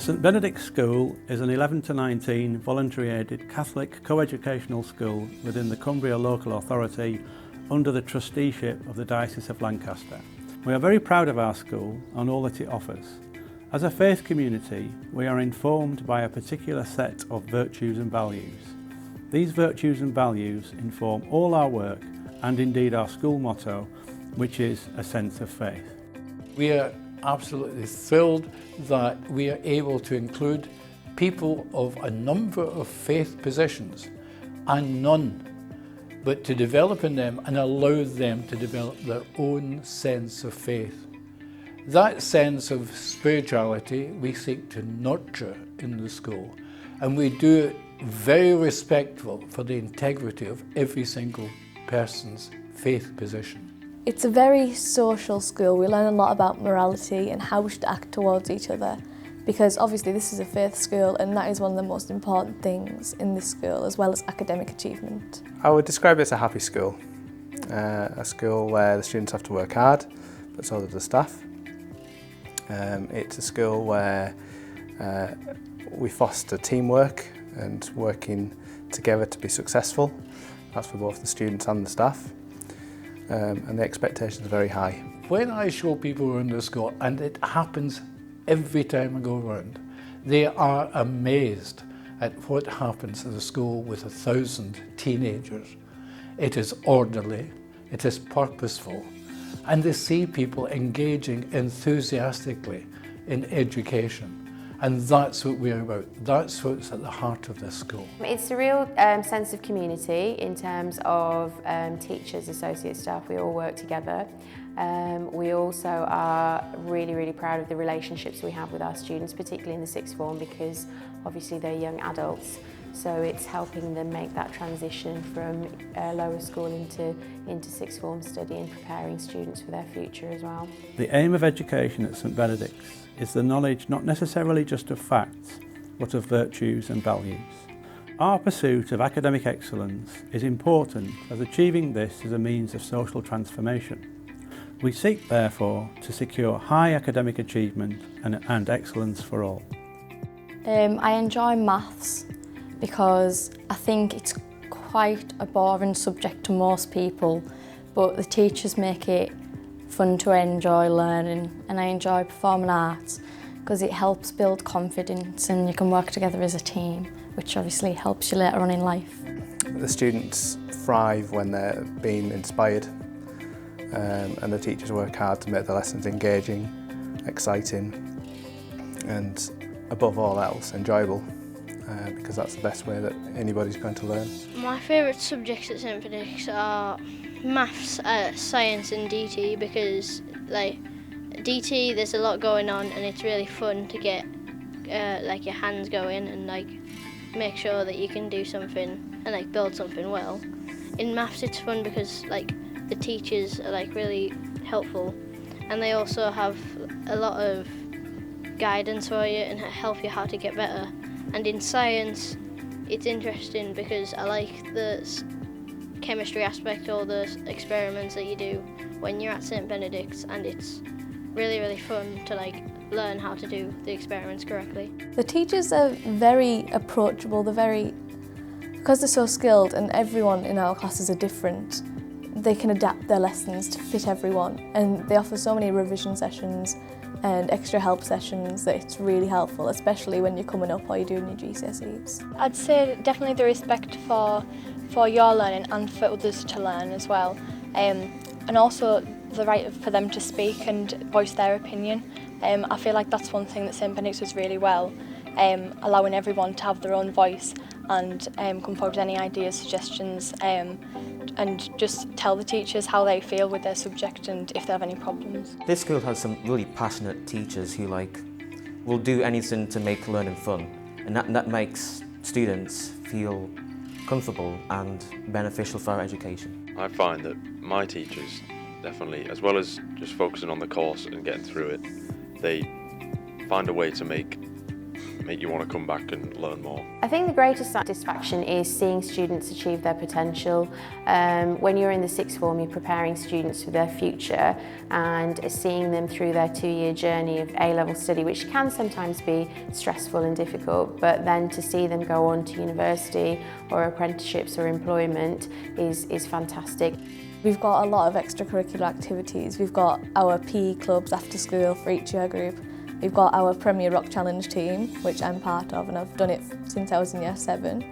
St Benedict School is an 11 to 19 voluntary aided Catholic co-educational school within the Cumbria Local Authority under the trusteeship of the Diocese of Lancaster. We are very proud of our school and all that it offers. As a faith community, we are informed by a particular set of virtues and values. These virtues and values inform all our work and indeed our school motto, which is a sense of faith. We are absolutely thrilled that we are able to include people of a number of faith positions and none, but to develop in them and allow them to develop their own sense of faith. That sense of spirituality we seek to nurture in the school, and we do it very respectful for the integrity of every single person's faith position. It's a very social school. We learn a lot about morality and how we should act towards each other, because obviously this is a faith school and that is one of the most important things in this school, as well as academic achievement. I would describe it as a happy school. A school where the students have to work hard, but so do the staff. It's a school where we foster teamwork and working together to be successful. That's for both the students and the staff. And the expectations are very high. When I show people around the school, and it happens every time I go around, they are amazed at what happens at a school with 1,000 teenagers. It is orderly, it is purposeful, and they see people engaging enthusiastically in education. And that's what we're about. That's what's at the heart of this school. It's a real sense of community in terms of teachers, associate staff. We all work together. We also are really, really proud of the relationships we have with our students, particularly in the sixth form, because obviously they're young adults. So it's helping them make that transition from lower school into sixth form study and preparing students for their future as well. The aim of education at St Benedict's is the knowledge not necessarily just of facts, but of virtues and values. Our pursuit of academic excellence is important, as achieving this is a means of social transformation. We seek, therefore, to secure high academic achievement and excellence for all. I enjoy maths because I think it's quite a boring subject to most people, but the teachers make it fun to enjoy learning, and I enjoy performing arts because it helps build confidence and you can work together as a team, which obviously helps you later on in life. The students thrive when they're being inspired, and the teachers work hard to make the lessons engaging, exciting, and above all else enjoyable, because that's the best way that anybody's going to learn. My favourite subjects at St Benedict's are maths, science and DT, because like DT there's a lot going on and it's really fun to get like your hands going and like make sure that you can do something and like build something well. In maths it's fun because like the teachers are like really helpful, and they also have a lot of guidance for you and help you how to get better. And in science it's interesting because I like the chemistry aspect, all the experiments that you do when you're at St Benedict's, and it's really, really fun to like learn how to do the experiments correctly. The teachers are very approachable, because they're so skilled and everyone in our classes are different, they can adapt their lessons to fit everyone, and they offer so many revision sessions and extra help sessions that it's really helpful, especially when you're coming up or you're doing your GCSEs. I'd say definitely the respect for your learning and for others to learn as well, and also the right for them to speak and voice their opinion. I feel like that's one thing that St Benedict's does really well, allowing everyone to have their own voice and come forward with any ideas, suggestions, and just tell the teachers how they feel with their subject and if they have any problems. This school has some really passionate teachers who will do anything to make learning fun, and that makes students feel comfortable and beneficial for our education. I find that my teachers definitely, as well as just focusing on the course and getting through it, they find a way to make make you want to come back and learn more? I think the greatest satisfaction is seeing students achieve their potential. When you're in the sixth form, you're preparing students for their future and seeing them through their 2-year journey of A-level study, which can sometimes be stressful and difficult, but then to see them go on to university or apprenticeships or employment is fantastic. We've got a lot of extracurricular activities. We've got our PE clubs after school for each year group. We've got our Premier Rock Challenge team, which I'm part of, and I've done it since I was in year 7.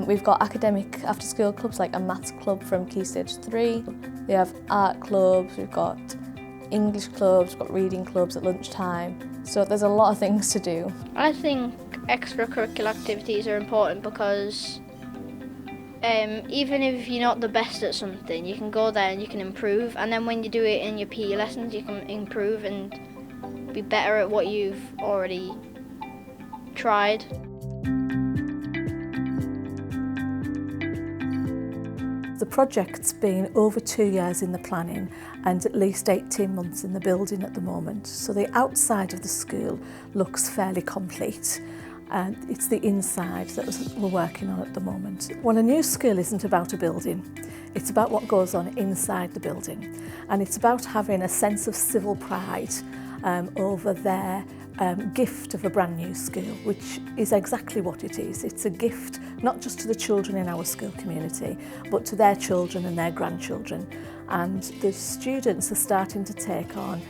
We've got academic after school clubs like a maths club from Key Stage 3. We have art clubs, we've got English clubs, we've got reading clubs at lunchtime. So there's a lot of things to do. I think extracurricular activities are important because even if you're not the best at something, you can go there and you can improve, and then when you do it in your PE lessons you can improve and be better at what you've already tried. The project's been over 2 years in the planning and at least 18 months in the building at the moment. So the outside of the school looks fairly complete. And it's the inside that we're working on at the moment. Well, a new school isn't about a building. It's about what goes on inside the building. And it's about having a sense of civil pride over their gift of a brand new school, which is exactly what it is. It's a gift not just to the children in our school community, but to their children and their grandchildren. And the students are starting to take on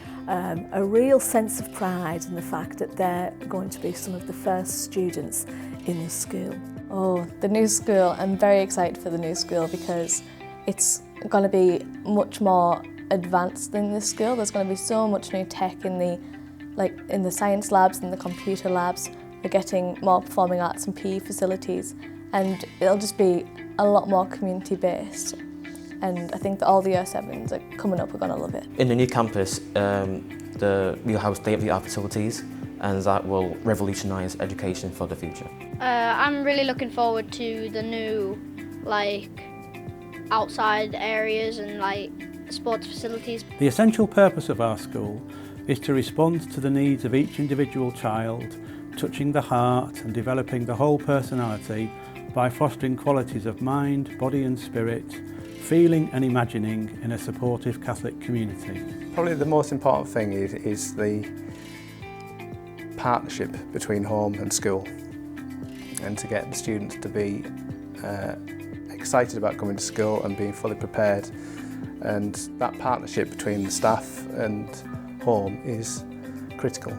a real sense of pride in the fact that they're going to be some of the first students in the school. Oh, the new school, I'm very excited for the new school because it's going to be much more advanced than this school. There's going to be so much new tech in the science labs and the computer labs. We're getting more performing arts and PE facilities, and it'll just be a lot more community based. And I think that all the year 7s that are coming up are going to love it. In the new campus, we'll have state-of-the-art facilities, and that will revolutionise education for the future. I'm really looking forward to the new outside areas and sports facilities. The essential purpose of our school is to respond to the needs of each individual child, touching the heart and developing the whole personality by fostering qualities of mind, body and spirit, feeling and imagining in a supportive Catholic community. Probably the most important thing is the partnership between home and school, and to get the students to be excited about coming to school and being fully prepared. And that partnership between the staff and home is critical.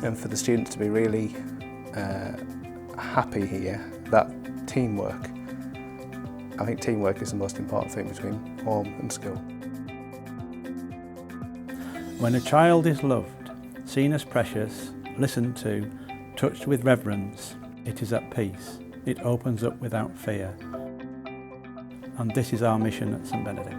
And for the students to be really happy here, that teamwork, I think teamwork is the most important thing between home and school. When a child is loved, seen as precious, listened to, touched with reverence, it is at peace. It opens up without fear. And this is our mission at St Benedict.